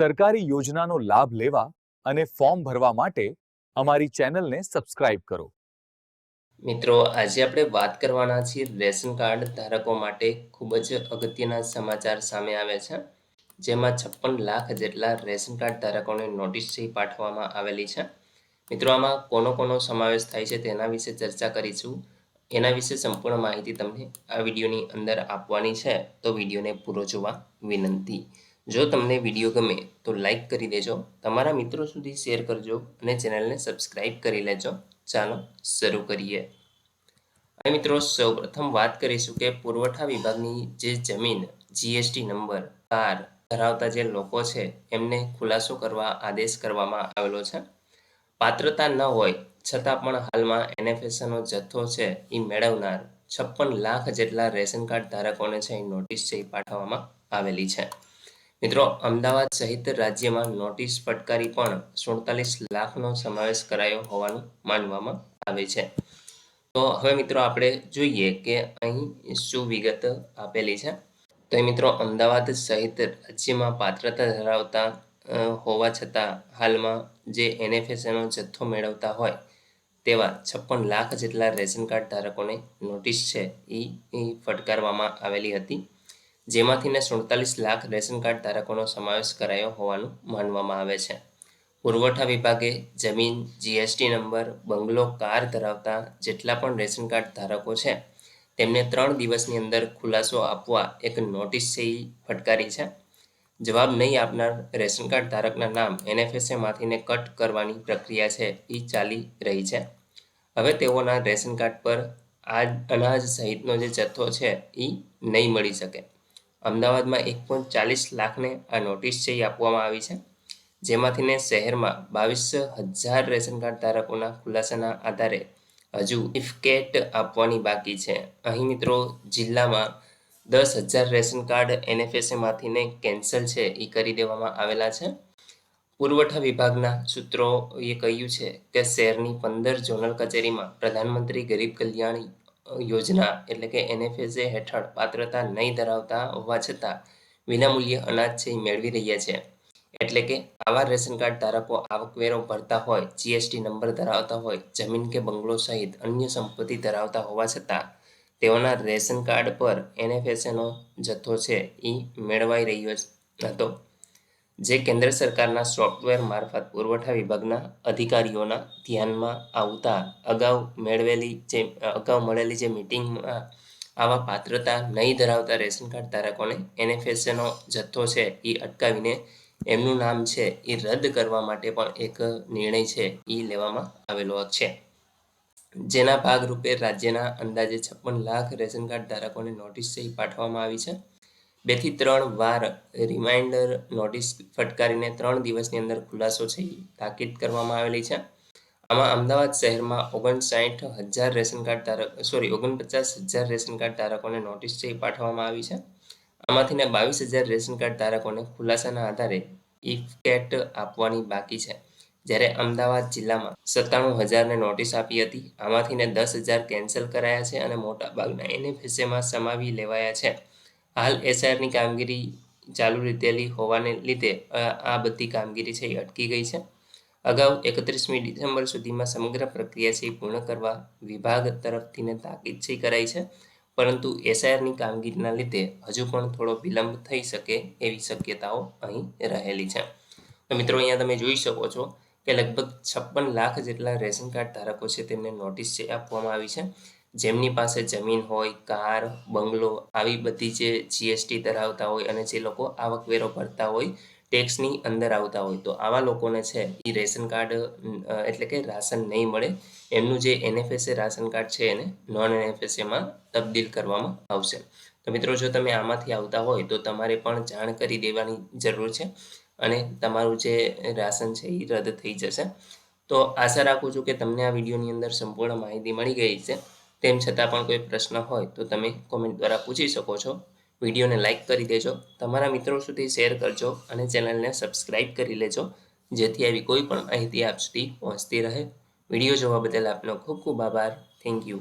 સરકારી યોજનાનો લાભ લેવા અને ફોર્મ ભરવા માટે અમારી ચેનલને સબસ્ક્રાઇબ કરો. મિત્રો, આજે આપણે વાત કરવાના છીએ રેશન કાર્ડ ધારકો માટે ખૂબ જ અગત્યના સમાચાર સામે આવ્યા છે, જેમાં 56 લાખ જેટલા રેશન કાર્ડ ધારકોને નોટિસ પાઠવવામાં આવેલી છે. મિત્રો, આમાં કોનો સમાવેશ થાય છે તેના વિશે ચર્ચા કરીશું. એના વિશે સંપૂર્ણ માહિતી તમને આ વિડીયોની અંદર આપવાની છે, તો વિડીયોને પૂરો જોવા વિનંતી. જો તમને વિડીયો ગમે તો લાઈક કરી દેજો, તમારા મિત્રો સુધી શેર કરજો અને ચેનલને સબસ્ક્રાઇબ કરી લેજો. ચાલો શરૂ કરીએ. અને મિત્રો, સૌપ્રથમ વાત કરીશું કે પુરવઠા વિભાગની જે જમીન જીએસટી નંબર કાર ધરાવતા જે લોકો છે એમને ખુલાસો કરવા આદેશ કરવામાં આવેલો છે. પાત્રતા ન હોય છતાં પણ હાલમાં એનએફએસનો જથ્થો છે એ મેળવનાર 56 લાખ જેટલા રેશન કાર્ડ ધારકોને છે એ નોટિસ પાઠવવામાં આવેલી છે. મિત્રો, અમદાવાદ સહિત રાજ્યમાં નોટિસ ફટકારી પણ 47 લાખનો સમાવેશ કરાયો હોવાનું માનવામાં આવે છે. તો હવે મિત્રો આપણે જોઈએ કે અહીં શું વિગત આપેલી છે. તો મિત્રો, અમદાવાદ સહિત રાજ્યમાં પાત્રતા ધરાવતા હોવા છતાં હાલમાં જે એનએફએસનો જથ્થો મેળવતા હોય તેવા 56 લાખ જેટલા રેશન કાર્ડ ધારકોને નોટિસ છે એ ફટકારવામાં આવેલી હતી, જેમાંથીને 47 લાખ રેશન કાર્ડ ધારકોનો સમાવેશ કરાયો હોવાનું માનવામાં આવે છે. પુરવઠા વિભાગે જમીન, જીએસટી નંબર, બંગલો, કાર ધરાવતા જેટલા પણ રેશન કાર્ડ ધારકો છે તેમને 3 દિવસની અંદર ખુલાસો આપવા એક નોટિસ ફટકારી છે. જવાબ નહીં આપનાર રેશન કાર્ડ ધારકના નામ એનએફએસએમાંથીને કટ કરવાની પ્રક્રિયા છે એ ચાલી રહી છે. હવે તેઓના રેશન કાર્ડ પર અનાજ સહિતનો જે જથ્થો છે એ નહીં મળી શકે. અમદાવાદમાં 1.40 લાખને આ નોટિસ આપવામાં આવી છે, જેમાંથીને શહેરમાં 22,000 રેશન કાર્ડ ધારકોના ખુલાસાના આધારે હજુ સર્ટિફિકેટ આપવાની બાકી છે. અહીં મિત્રો, જિલ્લામાં 10,000 રેશન કાર્ડ એનએફએસએમાંથીને કેન્સલ છે એ કરી દેવામાં આવેલા છે. પુરવઠા વિભાગના સૂત્રોએ કહ્યું છે કે શહેરની 15 ઝોનલ કચેરીમાં પ્રધાનમંત્રી ગરીબ કલ્યાણ યોજના એટલે કે એનએફએસએ હેઠળ પાત્રતા નહીં ધરાવતા હોવા છતાં વિનામૂલ્ય અનાજ મેળવી રહ્યા છે. એટલે કે આવા રેશન કાર્ડ ધારકો આવકવેરો ભરતા હોય, જીએસટી નંબર ધરાવતા હોય, જમીન કે બંગલો સહિત અન્ય સંપત્તિ ધરાવતા હોવા છતાં તેઓના રેશન કાર્ડ પર એનએફએસનો જથ્થો છે એ મેળવાઈ રહ્યો હતો, જે કેન્દ્ર સરકારના સોફ્ટવેર મારફત પુરવઠા વિભાગના અધિકારીઓના ધ્યાનમાં આવતા અગાઉ મળેલી જે મિટિંગમાં આવા પાત્રતા નહીં ધરાવતા રેશન કાર્ડ ધારકોને એનએફએસનો જથ્થો છે એ અટકાવીને એમનું નામ છે એ રદ કરવા માટે પણ એક નિર્ણય છે એ લેવામાં આવેલો છે, જેના ભાગરૂપે રાજ્યના અંદાજે 56 લાખ રેશન કાર્ડ ધારકોને નોટિસ પાઠવવામાં આવી છે. 2 થી 3 વાર રિમાઇન્ડર નોટિસ ફટકારીને 3 દિવસની અંદર ખુલાસો છે તાકીદ કરવામાં આવેલી છે. આમાં અમદાવાદ શહેરમાં 49,000 રેશન કાર્ડ 49,000 રેશન કાર્ડ ધારકોને નોટિસ પાઠવવામાં આવી છે. આમાંથીને 22,000 રેશન કાર્ડ ધારકોને ખુલાસાના આધારે સર્ટિફિકેટ આપવાની બાકી છે, જ્યારે અમદાવાદ જિલ્લામાં 97,000ને નોટિસ આપી હતી. આમાંથીને 10,000 કેન્સલ કરાયા છે અને મોટાભાગના એનએફએસએમાં સમાવી લેવાયા છે. હાલ એસઆઈઆરની કામગીરી ચાલુ લીધેલી હોવાને લીધે આ બધી કામગીરી છે એ અટકી ગઈ છે. અગાઉ 31મી ડિસેમ્બર સુધીમાં સમગ્ર પ્રક્રિયા છે પૂર્ણ કરવા વિભાગ તરફથી તાકીદ કરાઈ છે, પરંતુ એસઆઈઆરની કામગીરીના લીધે હજુ પણ થોડો વિલંબ થઈ શકે એવી શક્યતાઓ અહીં રહેલી છે. તો મિત્રો, અહીંયા તમે જોઈ શકો છો કે લગભગ 56 લાખ જેટલા રેશન કાર્ડ ધારકો છે તેમને નોટિસ આપવામાં આવી છે, જેમની પાસે જમીન હોય, કાર, બંગલો આવી બધી જે જીએસટી ધરાવતા હોય અને જે લોકો આવકવેરો ભરતા હોય, ટેક્સની અંદર આવતા હોય, તો આવા લોકોને છે એ રેશન કાર્ડ એટલે કે રાશન નહીં મળે. એમનું જે એનએફએસએ રાશન કાર્ડ છે એને નોન એનએફએસએમાં તબદીલ કરવામાં આવશે. તો મિત્રો, જો તમે આમાંથી આવતા હોય તો તમારે પણ જાણ કરી દેવાની જરૂર છે અને તમારું જે રાશન છે એ રદ થઈ જશે. તો આશા રાખું છું કે તમને આ વિડીયોની અંદર સંપૂર્ણ માહિતી મળી ગઈ છે. તેમ છતાં પણ કોઈ પ્રશ્ન હોય તો તમે કોમેન્ટ દ્વારા પૂછી શકો છો. વિડીયોને લાઇક કરી દેજો, તમારા મિત્રો સુધી શેર કરજો અને ચેનલને સબસ્ક્રાઇબ કરી લેજો, જેથી આવી કોઈ પણ માહિતી આપ સુધી પહોંચતી રહે. વિડીયો જોવા બદલ આપનો ખૂબ ખૂબ આભાર. Thank you.